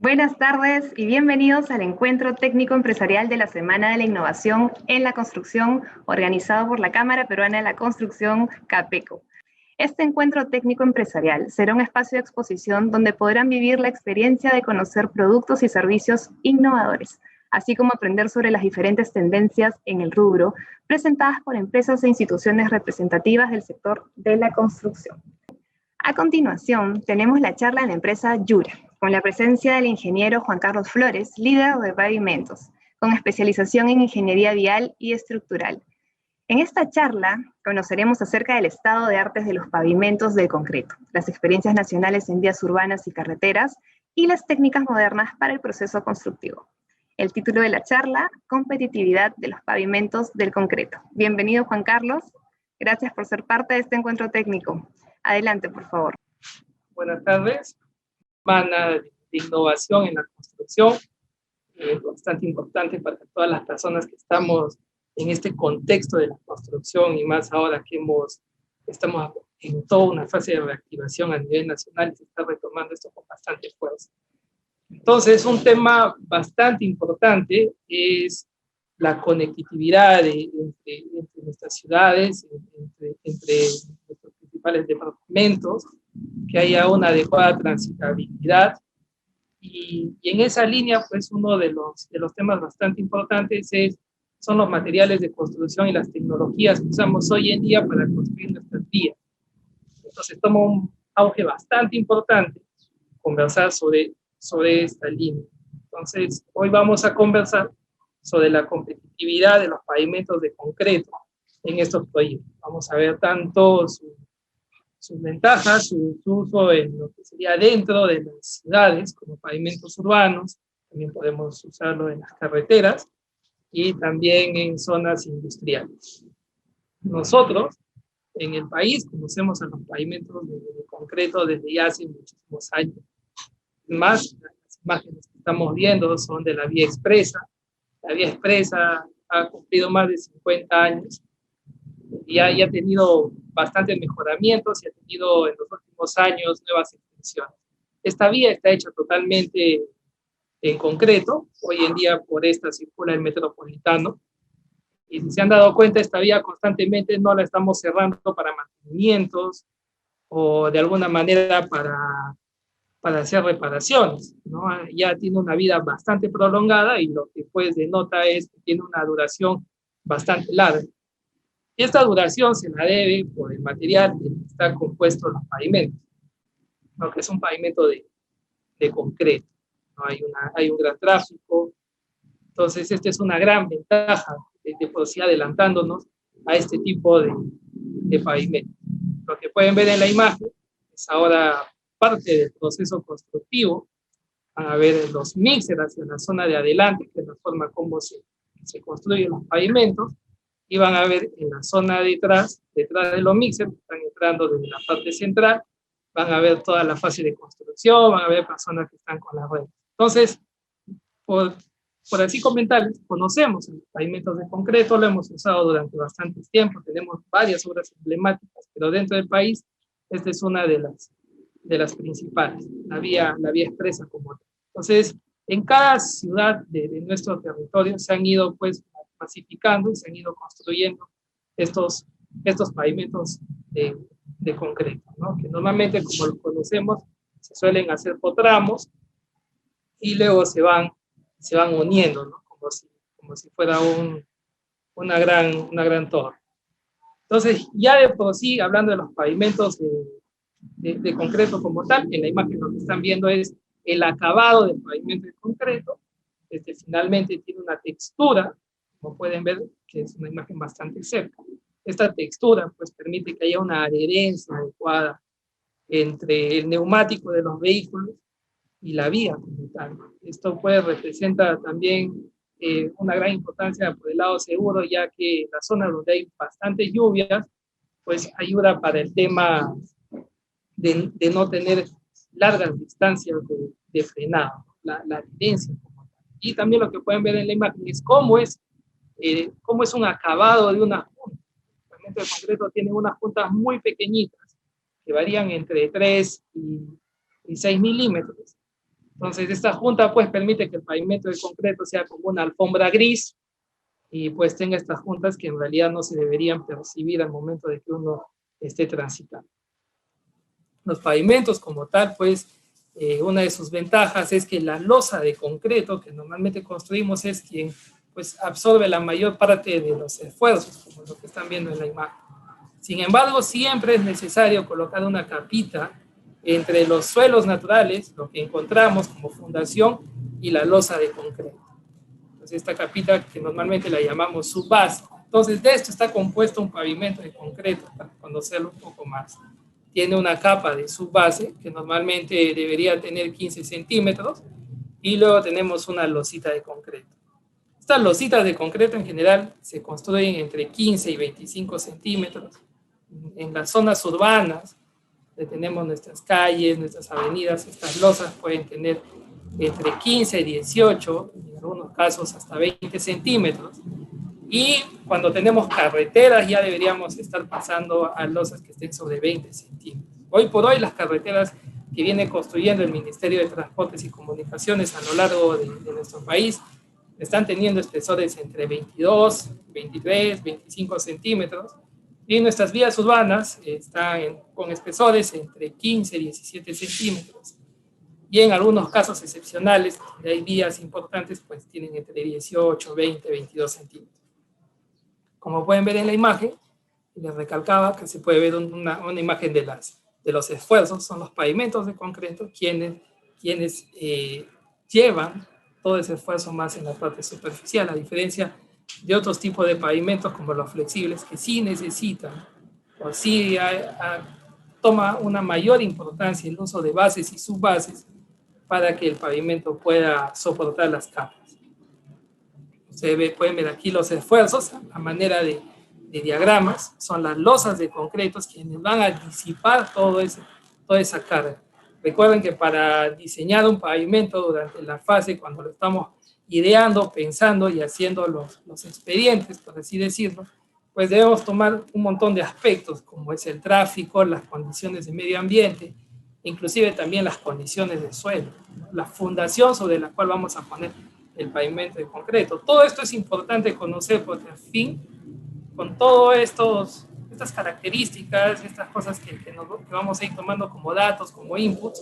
Buenas tardes y bienvenidos al Encuentro Técnico Empresarial de la Semana de la Innovación en la Construcción, organizado por la Cámara Peruana de la Construcción, CAPECO. Este encuentro técnico empresarial será un espacio de exposición donde podrán vivir la experiencia de conocer productos y servicios innovadores, así como aprender sobre las diferentes tendencias en el rubro presentadas por empresas e instituciones representativas del sector de la construcción. A continuación, tenemos la charla de la empresa Yura, con la presencia del ingeniero Juan Carlos Flores, líder de pavimentos, con especialización en ingeniería vial y estructural. En esta charla conoceremos acerca del estado de artes de los pavimentos de concreto, las experiencias nacionales en vías urbanas y carreteras y las técnicas modernas para el proceso constructivo. El título de la charla, Competitividad de los pavimentos del concreto. Bienvenido, Juan Carlos. Gracias por ser parte de este encuentro técnico. Adelante, por favor. Buenas tardes. Semana de innovación en la construcción, bastante importante para todas las personas que estamos en este contexto de la construcción y más ahora que estamos en toda una fase de reactivación a nivel nacional y se está retomando esto con bastante fuerza. Entonces, un tema bastante importante es la conectividad entre nuestras ciudades, entre nuestros principales departamentos, que haya una adecuada transitabilidad. Y en esa línea, pues uno de los temas bastante importantes son los materiales de construcción y las tecnologías que usamos hoy en día para construir nuestras vías. Entonces toma un auge bastante importante conversar sobre esta línea. Entonces, hoy vamos a conversar sobre la competitividad de los pavimentos de concreto en estos proyectos. Vamos a ver tanto sus ventajas, su uso en lo que sería dentro de las ciudades, como pavimentos urbanos, también podemos usarlo en las carreteras y también en zonas industriales. Nosotros, en el país, conocemos a los pavimentos de concreto desde ya hace muchísimos años. Más, las imágenes que estamos viendo son de la vía expresa. La vía expresa ha cumplido más de 50 años y ha tenido bastantes mejoramientos y ha tenido en los últimos años nuevas extensiones. Esta vía está hecha totalmente en concreto. Hoy en día por esta circula el metropolitano. Y si se han dado cuenta, esta vía constantemente no la estamos cerrando para mantenimientos o de alguna manera para hacer reparaciones, ¿no? Ya tiene una vida bastante prolongada y lo que pues denota es que tiene una duración bastante larga. Y esta duración se la debe por el material que está compuesto los pavimentos, ¿no? Que es un pavimento de concreto, ¿no? Hay un gran tráfico. Entonces, esta es una gran ventaja de por sí adelantándonos a este tipo de pavimento. Lo que pueden ver en la imagen es ahora parte del proceso constructivo. Van a ver los mixers hacia la zona de adelante, que es la forma como se construyen los pavimentos, y van a ver en la zona detrás de los mixers, que están entrando desde la parte central, van a ver toda la fase de construcción, van a ver personas que están con las redes. Entonces, por así comentarles, conocemos los pavimentos de concreto, lo hemos usado durante bastante tiempo, tenemos varias obras emblemáticas, pero dentro del país, esta es una de las principales, la vía expresa como tal. Entonces, en cada ciudad de nuestro territorio se han ido pues masificando y se han ido construyendo estos pavimentos de concreto, ¿no? Que normalmente, como los conocemos, se suelen hacer por tramos y luego se van uniendo, ¿no? Como si fuera una gran torre. Entonces, ya de por sí, hablando de los pavimentos de concreto como tal, en la imagen lo que están viendo es el acabado del pavimento de concreto. Finalmente tiene una textura, como pueden ver, que es una imagen bastante cerca. Esta textura pues permite que haya una adherencia adecuada entre el neumático de los vehículos y la vía como tal. Esto pues representa también una gran importancia por el lado seguro, ya que la zona donde hay bastantes lluvias, pues ayuda para el tema de no tener largas distancias de frenado, la adherencia como tal. Y también lo que pueden ver en la imagen es cómo es un acabado de una junta. El pavimento de concreto tiene unas juntas muy pequeñitas, que varían entre 3 y 6 milímetros, Entonces, esta junta pues permite que el pavimento de concreto sea como una alfombra gris y pues tenga estas juntas que en realidad no se deberían percibir al momento de que uno esté transitando. Los pavimentos como tal, pues, una de sus ventajas es que la losa de concreto que normalmente construimos es quien pues absorbe la mayor parte de los esfuerzos, como lo que están viendo en la imagen. Sin embargo, siempre es necesario colocar una capita entre los suelos naturales, lo que encontramos como fundación, y la losa de concreto. Entonces, esta capita que normalmente la llamamos subbase. Entonces, de esto está compuesto un pavimento de concreto, para conocerlo un poco más. Tiene una capa de subbase, que normalmente debería tener 15 centímetros, y luego tenemos una losita de concreto. Estas lositas de concreto en general se construyen entre 15 y 25 centímetros. En las zonas urbanas, donde tenemos nuestras calles, nuestras avenidas, estas losas pueden tener entre 15 y 18, en algunos casos hasta 20 centímetros. Y cuando tenemos carreteras ya deberíamos estar pasando a losas que estén sobre 20 centímetros. Hoy por hoy las carreteras que viene construyendo el Ministerio de Transportes y Comunicaciones a lo largo de nuestro país están teniendo espesores entre 22, 23, 25 centímetros. Y nuestras vías urbanas están con espesores entre 15 y 17 centímetros. Y en algunos casos excepcionales, donde hay vías importantes, pues tienen entre 18, 20, 22 centímetros. Como pueden ver en la imagen, les recalcaba que se puede ver una imagen de los esfuerzos, son los pavimentos de concreto quienes llevan todo ese esfuerzo más en la parte superficial, a diferencia de otros tipos de pavimentos como los flexibles, que sí necesitan, o sí toma una mayor importancia el uso de bases y subbases para que el pavimento pueda soportar las capas. Pueden ver aquí los esfuerzos a manera de diagramas, son las losas de concretos quienes van a disipar toda esa carga. Recuerden que para diseñar un pavimento durante la fase, cuando lo estamos ideando, pensando y haciendo los expedientes, por así decirlo, pues debemos tomar un montón de aspectos, como es el tráfico, las condiciones de medio ambiente, inclusive también las condiciones del suelo, la fundación sobre la cual vamos a poner el pavimento de concreto. Todo esto es importante conocer porque al fin, con todas estas características, estas cosas que vamos a ir tomando como datos, como inputs,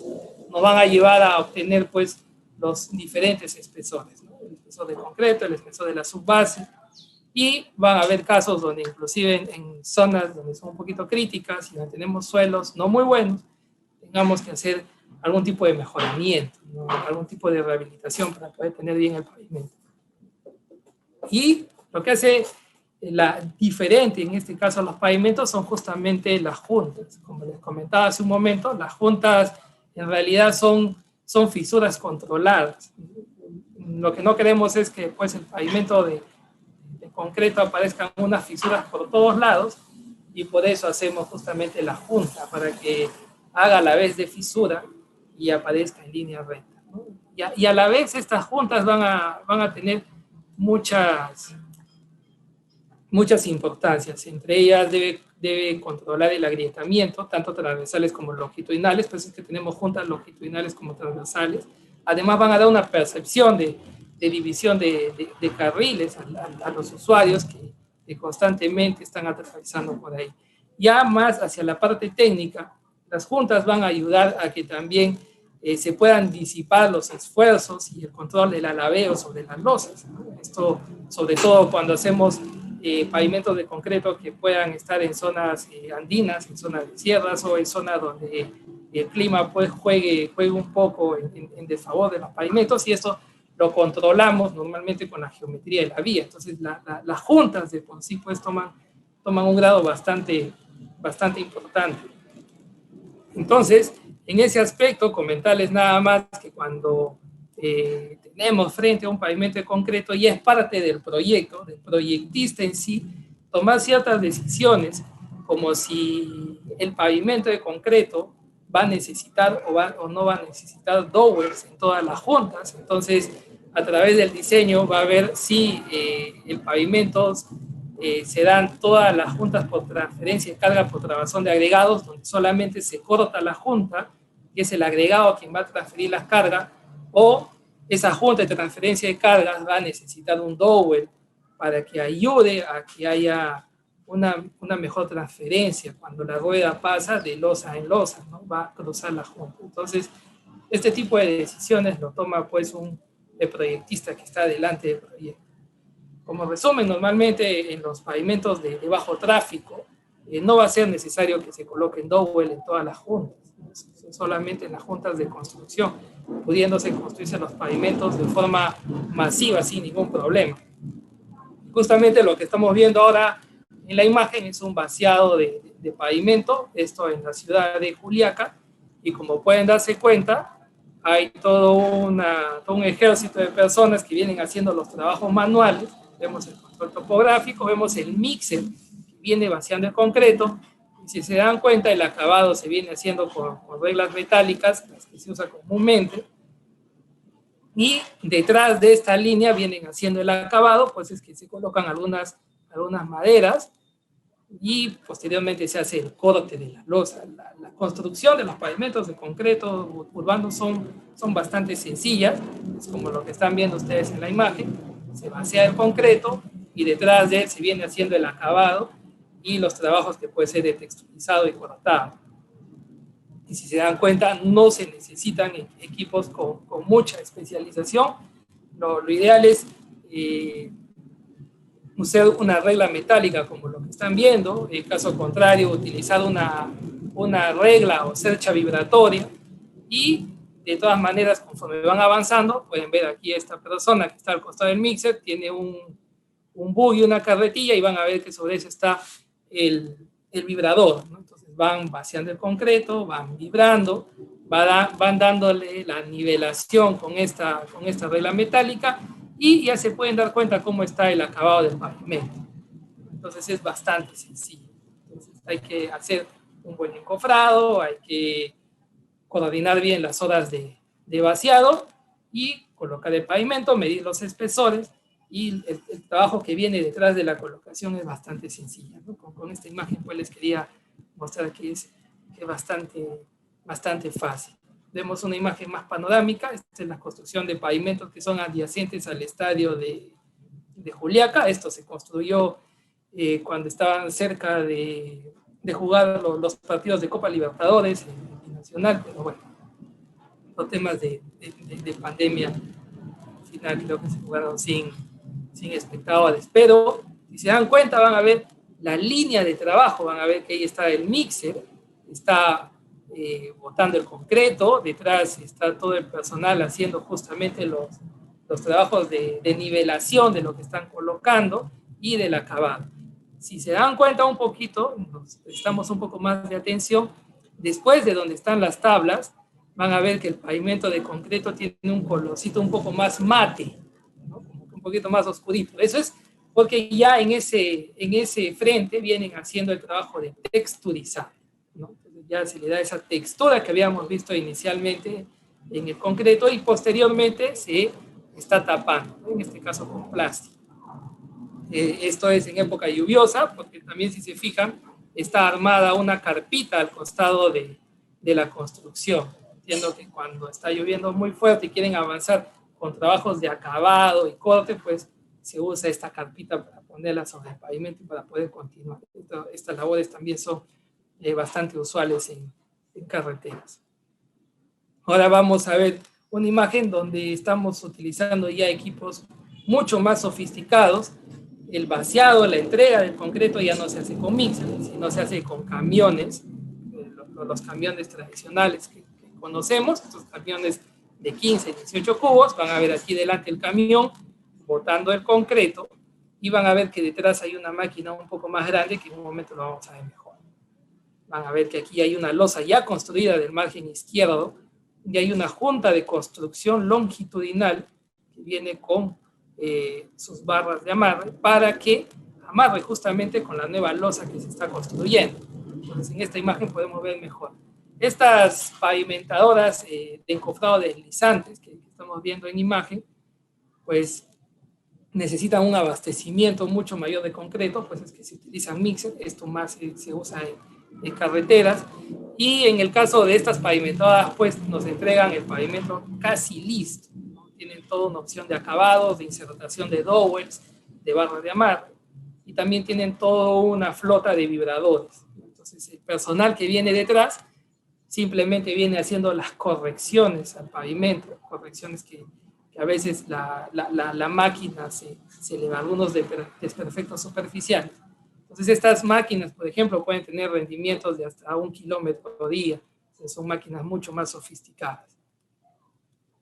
nos van a llevar a obtener pues los diferentes espesores, ¿no? El espesor de concreto, el espesor de la subbase, y van a haber casos donde inclusive en zonas donde son un poquito críticas y donde tenemos suelos no muy buenos, tengamos que hacer algún tipo de mejoramiento, ¿no? Algún tipo de rehabilitación para poder tener bien el pavimento. Y lo que hace la diferente en este caso los pavimentos son justamente las juntas. Como les comentaba hace un momento, las juntas en realidad son fisuras controladas. Lo que no queremos es que pues, el pavimento de concreto aparezcan unas fisuras por todos lados, y por eso hacemos justamente la junta, para que haga a la vez de fisura y aparezca en línea recta, ¿no? Y a la vez estas juntas van a tener muchas importancias. Entre ellas debe controlar el agrietamiento, tanto transversales como longitudinales, pues es que tenemos juntas longitudinales como transversales. Además van a dar una percepción de división de carriles a los usuarios que constantemente están atravesando por ahí. Ya más hacia la parte técnica, las juntas van a ayudar a que también se puedan disipar los esfuerzos y el control del alabeo sobre las losas, ¿no? Esto sobre todo cuando hacemos pavimentos de concreto que puedan estar en zonas andinas, en zonas de sierras o en zonas donde el clima pues juegue un poco en desfavor de los pavimentos, y esto lo controlamos normalmente con la geometría de la vía. Entonces las juntas de por sí pues toman un grado bastante importante. Entonces, en ese aspecto, comentarles nada más que cuando tenemos frente a un pavimento de concreto, ya es parte del proyecto, del proyectista en sí, tomar ciertas decisiones, como si el pavimento de concreto va a necesitar o no va a necesitar dowels en todas las juntas. Entonces, a través del diseño va a ver si el pavimento se dan todas las juntas por transferencia de carga por trabazón de agregados, donde solamente se corta la junta, que es el agregado a quien va a transferir las cargas, o esa junta de transferencia de cargas va a necesitar un dowel para que ayude a que haya una mejor transferencia cuando la rueda pasa de losa en losa, ¿no? Va a cruzar la junta. Entonces, este tipo de decisiones lo toma pues el proyectista que está delante del proyecto. Como resumen, normalmente en los pavimentos de bajo tráfico no va a ser necesario que se coloquen dowel en todas las juntas, solamente en las juntas de construcción, pudiéndose construirse los pavimentos de forma masiva sin ningún problema. Justamente lo que estamos viendo ahora en la imagen es un vaciado de pavimento, esto en la ciudad de Juliaca, y como pueden darse cuenta, hay todo un ejército de personas que vienen haciendo los trabajos manuales. Vemos el control topográfico, vemos el mixer que viene vaciando el concreto, y si se dan cuenta, el acabado se viene haciendo con reglas metálicas, las que se usan comúnmente, y detrás de esta línea vienen haciendo el acabado, pues es que se colocan algunas maderas, y posteriormente se hace el corte de la losa. La construcción de los pavimentos de concreto urbanos son bastante sencillas, es como lo que están viendo ustedes en la imagen. Se vacía el concreto y detrás de él se viene haciendo el acabado y los trabajos que puede ser de texturizado y cortado. Y si se dan cuenta, no se necesitan equipos con mucha especialización. Lo ideal es usar una regla metálica como lo que están viendo. En caso contrario, utilizar una regla o cercha vibratoria. Y de todas maneras, conforme van avanzando, pueden ver aquí esta persona que está al costado del mixer, tiene un buggy, una carretilla, y van a ver que sobre eso está el vibrador, ¿no? Entonces van vaciando el concreto, van vibrando, van dándole la nivelación con esta regla metálica, y ya se pueden dar cuenta cómo está el acabado del pavimento. Entonces es bastante sencillo. Entonces hay que hacer un buen encofrado, hay que coordinar bien las horas de vaciado y colocar el pavimento, medir los espesores, y el trabajo que viene detrás de la colocación es bastante sencilla, ¿no? Con esta imagen pues les quería mostrar que es bastante fácil. Vemos una imagen más panorámica. Esta es la construcción de pavimentos que son adyacentes al estadio de Juliaca. Esto se construyó cuando estaban cerca de jugar los partidos de Copa Libertadores en Nacional, pero bueno, los temas de pandemia, al final creo que se jugaron sin espectadores. Pero si se dan cuenta, van a ver la línea de trabajo, van a ver que ahí está el mixer, está botando el concreto, detrás está todo el personal haciendo justamente los trabajos de nivelación de lo que están colocando y del acabado. Si se dan cuenta un poquito, nos prestamos un poco más de atención, después de donde están las tablas, van a ver que el pavimento de concreto tiene un colorcito un poco más mate, ¿no? Como que un poquito más oscurito. Eso es porque ya en ese frente vienen haciendo el trabajo de texturizar, ¿no? Entonces ya se le da esa textura que habíamos visto inicialmente en el concreto, y posteriormente se está tapando, ¿no? En este caso con plástico. Esto es en época lluviosa, porque también, si se fijan, está armada una carpita al costado de la construcción. Entiendo que cuando está lloviendo muy fuerte y quieren avanzar con trabajos de acabado y corte, pues se usa esta carpita para ponerla sobre el pavimento y para poder continuar. Estas labores también son bastante usuales en carreteras. Ahora vamos a ver una imagen donde estamos utilizando ya equipos mucho más sofisticados. El vaciado, la entrega del concreto ya no se hace con mixer, sino se hace con camiones, los camiones tradicionales que conocemos, estos camiones de 15, 18 cubos. Van a ver aquí delante el camión botando el concreto, y van a ver que detrás hay una máquina un poco más grande que en un momento lo vamos a ver mejor. Van a ver que aquí hay una losa ya construida del margen izquierdo, y hay una junta de construcción longitudinal que viene con sus barras de amarre para que amarre justamente con la nueva losa que se está construyendo. Entonces en esta imagen podemos ver mejor. Estas pavimentadoras de encofrado deslizantes que estamos viendo en imagen, pues necesitan un abastecimiento mucho mayor de concreto, pues es que se utilizan mixer. Esto más se usa en carreteras, Y en el caso de estas pavimentadas, pues nos entregan el pavimento casi listo, ¿no? Tienen toda una opción de acabados, de insertación de dowels, de barras de amarre, y también tienen toda una flota de vibradores. Entonces el personal que viene detrás simplemente viene haciendo las correcciones al pavimento, correcciones que a veces la máquina se le va algunos desperfectos superficiales. Entonces estas máquinas, por ejemplo, pueden tener rendimientos de hasta 1 kilómetro por día. Entonces, son máquinas mucho más sofisticadas.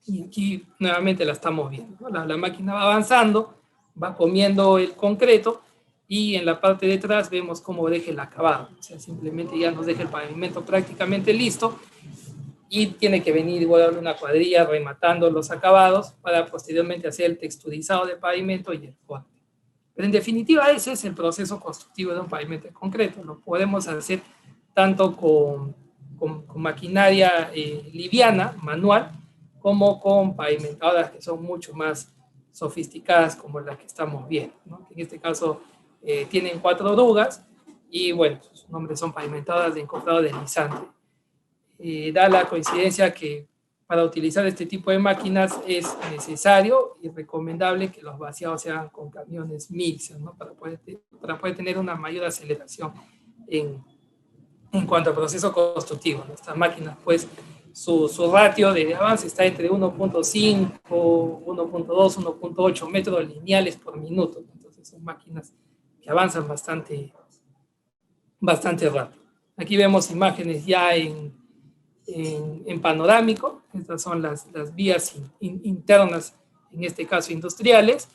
Y aquí nuevamente la estamos viendo, ¿no? La máquina va avanzando, va comiendo el concreto, y en la parte de atrás vemos cómo deja el acabado. O sea, simplemente ya nos deja el pavimento prácticamente listo, y tiene que venir igual una cuadrilla rematando los acabados para posteriormente hacer el texturizado de pavimento y el corte. Pero en definitiva ese es el proceso constructivo de un pavimento de concreto. Lo podemos hacer tanto con maquinaria liviana, manual, como con pavimentadoras que son mucho más sofisticadas, como la que estamos viendo, ¿no? En este caso tienen 4 orugas, y bueno, sus nombres son pavimentadoras de encofrado deslizante. Da la coincidencia que para utilizar este tipo de máquinas es necesario y recomendable que los vaciados se hagan con camiones mixtos, ¿no? Para poder tener una mayor aceleración en cuanto al proceso constructivo. Estas máquinas, pues, su ratio de avance está entre 1.5, 1.2, 1.8 metros lineales por minuto. Entonces son máquinas que avanzan bastante rápido. Aquí vemos imágenes ya en panorámico. Estas son las vías internas, en este caso industriales.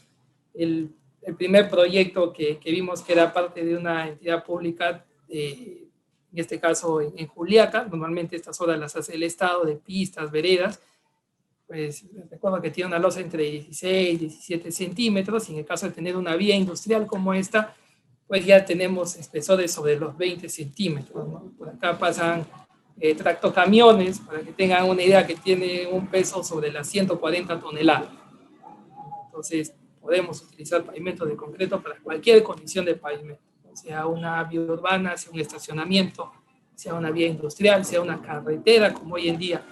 El primer proyecto que vimos, que era parte de una entidad pública, en este caso en Juliaca. Normalmente estas obras las hace el Estado, de pistas, veredas. Pues recuerdo que tiene una losa entre 16 y 17 centímetros, y en el caso de tener una vía industrial como esta, pues ya tenemos espesores sobre los 20 centímetros, ¿no? Por acá pasan tractocamiones, para que tengan una idea, que tiene un peso sobre las 140 toneladas. Entonces podemos utilizar pavimento de concreto para cualquier condición de pavimento, sea una vía urbana, sea un estacionamiento, sea una vía industrial, sea una carretera, como hoy en día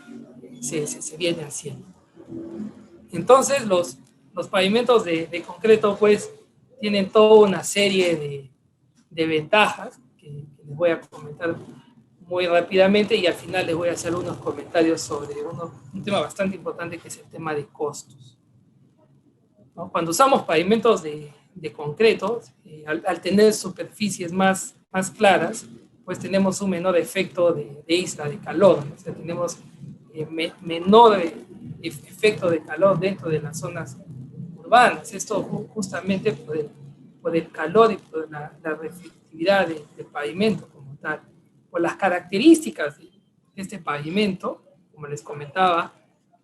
se viene haciendo. Entonces los pavimentos de concreto, pues, tienen toda una serie de ventajas que les voy a comentar muy rápidamente, y al final les voy a hacer unos comentarios sobre un tema bastante importante, que es el tema de costos, ¿no? Cuando usamos pavimentos de concreto, al tener superficies más claras, pues tenemos un menor efecto de isla de calor, ¿no? O sea, tenemos menor efecto de calor dentro de las zonas urbanas. Esto justamente por el calor y por la reflectividad del pavimento como tal. Por las características de este pavimento, como les comentaba,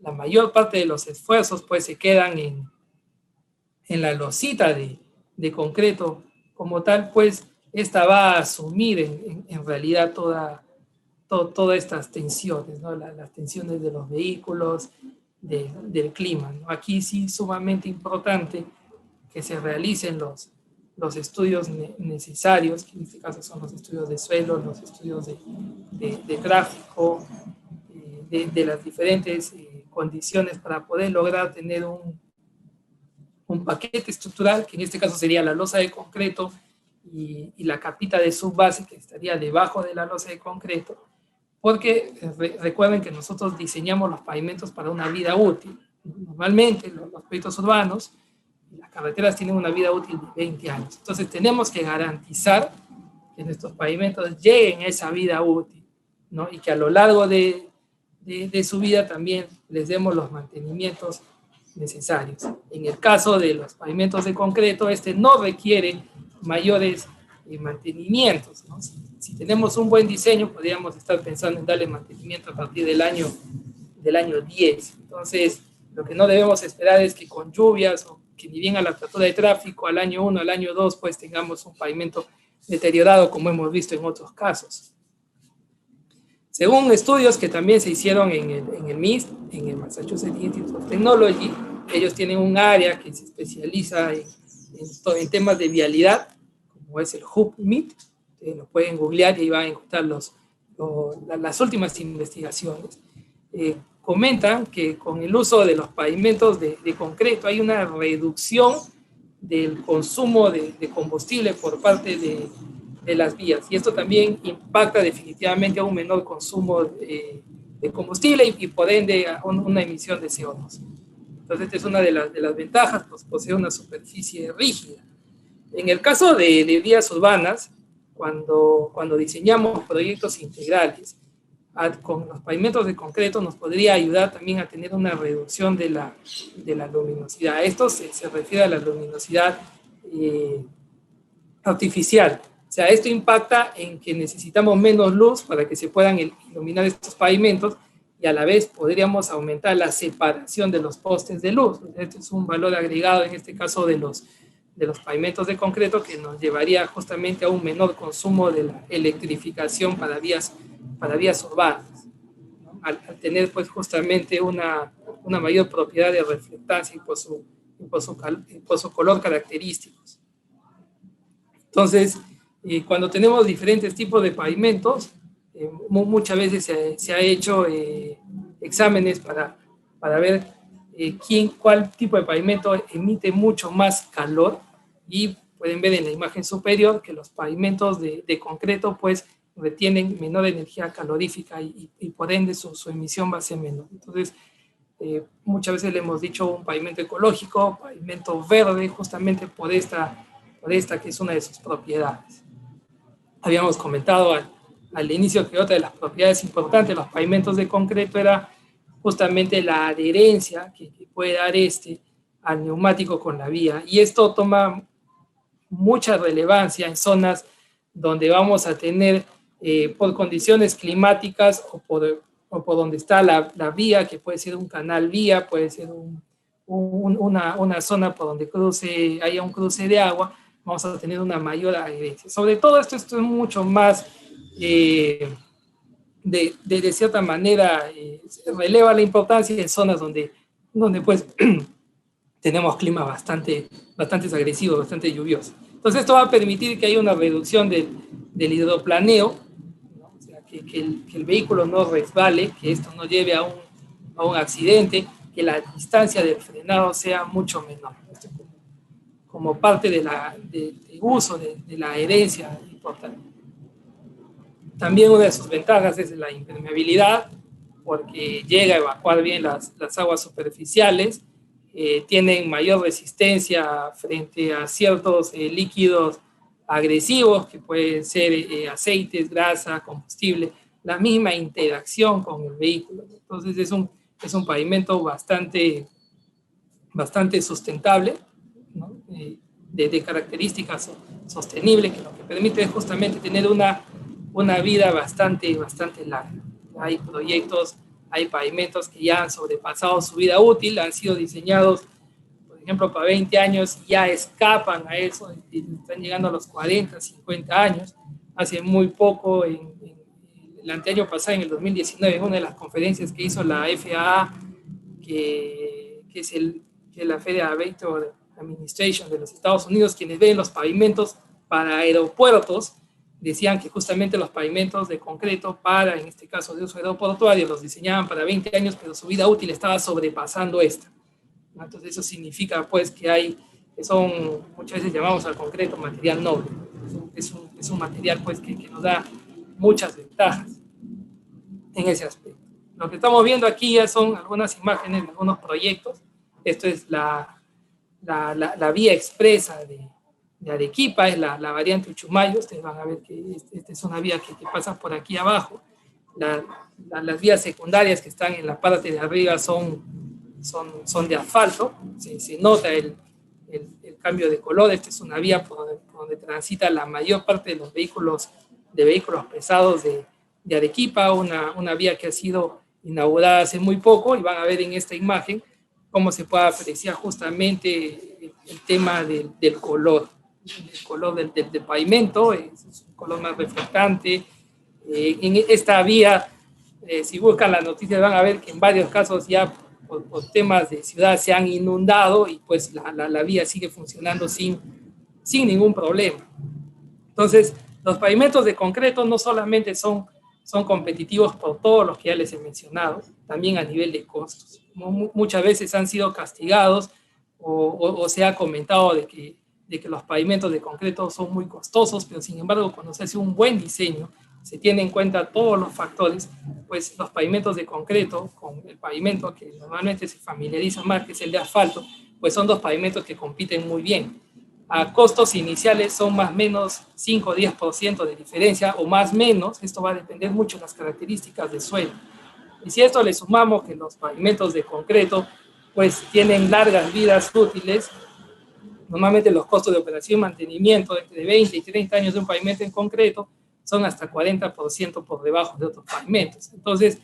la mayor parte de los esfuerzos, pues, se quedan en la losita de concreto como tal. Pues esta va a asumir en realidad todas estas tensiones, ¿no? Las tensiones de los vehículos, del clima, ¿no? Aquí sí, sumamente importante que se realicen los estudios necesarios, que en este caso son los estudios de suelo, los estudios de tráfico, de las diferentes condiciones, para poder lograr tener un paquete estructural, que en este caso sería la losa de concreto y la capita de subbase, que estaría debajo de la losa de concreto, porque recuerden que nosotros diseñamos los pavimentos para una vida útil. Normalmente los proyectos urbanos y las carreteras tienen una vida útil de 20 años. Entonces tenemos que garantizar que nuestros pavimentos lleguen a esa vida útil, ¿no? Y que a lo largo de su vida también les demos los mantenimientos necesarios. En el caso de los pavimentos de concreto, no requiere mayores mantenimientos, ¿no? Si tenemos un buen diseño, podríamos estar pensando en darle mantenimiento a partir del año 10. Entonces, lo que no debemos esperar es que con lluvias, o que ni bien a la apertura de tráfico, al año 1, al año 2, pues tengamos un pavimento deteriorado, como hemos visto en otros casos. Según estudios que también se hicieron en el MIST, en el Massachusetts Institute of Technology, ellos tienen un área que se especializa en temas de vialidad, como es el HUB-MIT. Lo pueden googlear y van a encontrar los las últimas investigaciones comentan que con el uso de los pavimentos de concreto hay una reducción del consumo de combustible por parte de las vías, y esto también impacta definitivamente a un menor consumo de combustible y por ende a una emisión de CO2. Entonces, esta es una de las ventajas, pues posee una superficie rígida. En el caso de vías urbanas, cuando diseñamos proyectos integrales con los pavimentos de concreto, nos podría ayudar también a tener una reducción de la luminosidad. Esto se refiere a la luminosidad artificial. O sea, esto impacta en que necesitamos menos luz para que se puedan iluminar estos pavimentos, y a la vez podríamos aumentar la separación de los postes de luz. Este es un valor agregado en este caso de los pavimentos de concreto, que nos llevaría justamente a un menor consumo de la electrificación para vías urbanas, ¿no? Al tener pues justamente una mayor propiedad de reflectancia y por su color característicos. Entonces, cuando tenemos diferentes tipos de pavimentos, muchas veces se ha hecho exámenes para ver cuál tipo de pavimento emite mucho más calor, y pueden ver en la imagen superior que los pavimentos de concreto pues retienen menor energía calorífica y por ende su emisión va a ser menor. Entonces, muchas veces le hemos dicho un pavimento ecológico, pavimento verde, justamente por esta que es una de sus propiedades. Habíamos comentado al inicio que otra de las propiedades importantes de los pavimentos de concreto era justamente la adherencia que puede dar al neumático con la vía, y esto toma mucha relevancia en zonas donde vamos a tener por condiciones climáticas o por donde está la vía, que puede ser un canal vía, puede ser una zona por donde haya un cruce de agua, vamos a tener una mayor adherencia. Sobre todo esto es mucho más, de cierta manera, releva la importancia en zonas donde pues tenemos clima bastante agresivos, bastante lluviosos. Entonces esto va a permitir que haya una reducción del hidroplaneo, ¿no? O sea, que el vehículo no resbale, que esto no lleve a un accidente, que la distancia del frenado sea mucho menor. Esto como parte del uso de la adherencia importante. También una de sus ventajas es la impermeabilidad, porque llega a evacuar bien las aguas superficiales, tienen mayor resistencia frente a ciertos líquidos agresivos, que pueden ser aceites, grasa, combustible, la misma interacción con el vehículo. Entonces es un pavimento bastante sustentable, ¿no? De características sostenibles, que lo que permite es justamente tener una vida bastante larga. Hay proyectos, hay pavimentos que ya han sobrepasado su vida útil, han sido diseñados, por ejemplo, para 20 años, ya escapan a eso, y están llegando a los 40, 50 años. Hace muy poco, el anteaño pasado, en el 2019, en una de las conferencias que hizo la FAA, que es la Federal Aviation Administration de los Estados Unidos, quienes ven los pavimentos para aeropuertos, decían que justamente los pavimentos de concreto en este caso de uso aeroportuario, los diseñaban para 20 años, pero su vida útil estaba sobrepasando esta. Entonces eso significa pues que muchas veces llamamos al concreto material noble. Es un material pues que nos da muchas ventajas en ese aspecto. Lo que estamos viendo aquí ya son algunas imágenes de algunos proyectos. Esto es la vía expresa de Arequipa, es la variante Uchumayo. Ustedes van a ver que esta es una vía que pasa por aquí abajo. Las vías secundarias que están en la parte de arriba son de asfalto. Se nota el cambio de color. Esta es una vía por donde transita la mayor parte de los vehículos pesados de Arequipa, una vía que ha sido inaugurada hace muy poco, y van a ver en esta imagen cómo se puede apreciar justamente el tema del color. El color del pavimento es un color más reflectante. En esta vía, si buscan las noticias, van a ver que en varios casos ya por temas de ciudad se han inundado, y pues la vía sigue funcionando sin ningún problema. Entonces, los pavimentos de concreto no solamente son son competitivos por todos los que ya les he mencionado, también a nivel de costos. Muchas veces han sido castigados o se ha comentado de que los pavimentos de concreto son muy costosos, pero sin embargo, cuando se hace un buen diseño, se tiene en cuenta todos los factores, pues los pavimentos de concreto, con el pavimento que normalmente se familiariza más, que es el de asfalto, pues son dos pavimentos que compiten muy bien. A costos iniciales son más o menos 5 o 10% de diferencia, o más o menos, esto va a depender mucho de las características del suelo. Y si a esto le sumamos que los pavimentos de concreto pues tienen largas vidas útiles, normalmente los costos de operación y mantenimiento entre 20 y 30 años de un pavimento en concreto son hasta 40% por debajo de otros pavimentos. Entonces,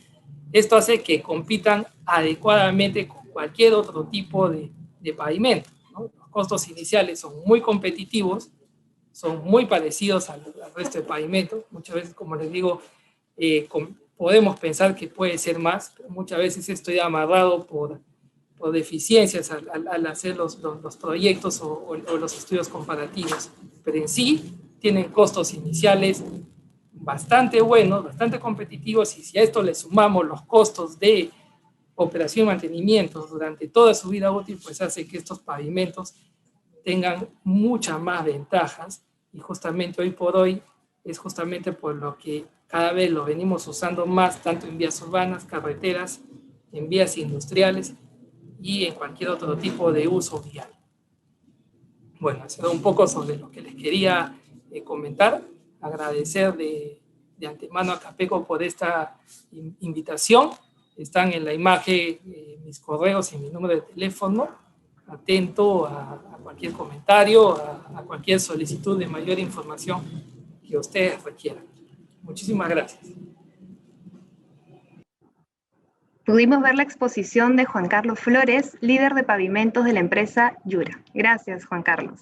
esto hace que compitan adecuadamente con cualquier otro tipo de pavimento, ¿no? Los costos iniciales son muy competitivos, son muy parecidos al resto de pavimento. Muchas veces, como les digo, podemos pensar que puede ser más, pero muchas veces esto ya amarrado por deficiencias al hacer los proyectos o los estudios comparativos. Pero en sí tienen costos iniciales bastante buenos, bastante competitivos, y si a esto le sumamos los costos de operación y mantenimiento durante toda su vida útil, pues hace que estos pavimentos tengan muchas más ventajas, y justamente hoy por hoy es justamente por lo que cada vez lo venimos usando más, tanto en vías urbanas, carreteras, en vías industriales y en cualquier otro tipo de uso vial. Bueno, eso era un poco sobre lo que les quería comentar. Agradecer de antemano a Capeco por esta invitación. Están en la imagen mis correos y mi número de teléfono. Atento a cualquier comentario, a cualquier solicitud de mayor información que ustedes requieran. Muchísimas gracias. Pudimos ver la exposición de Juan Carlos Flores, líder de pavimentos de la empresa Yura. Gracias, Juan Carlos.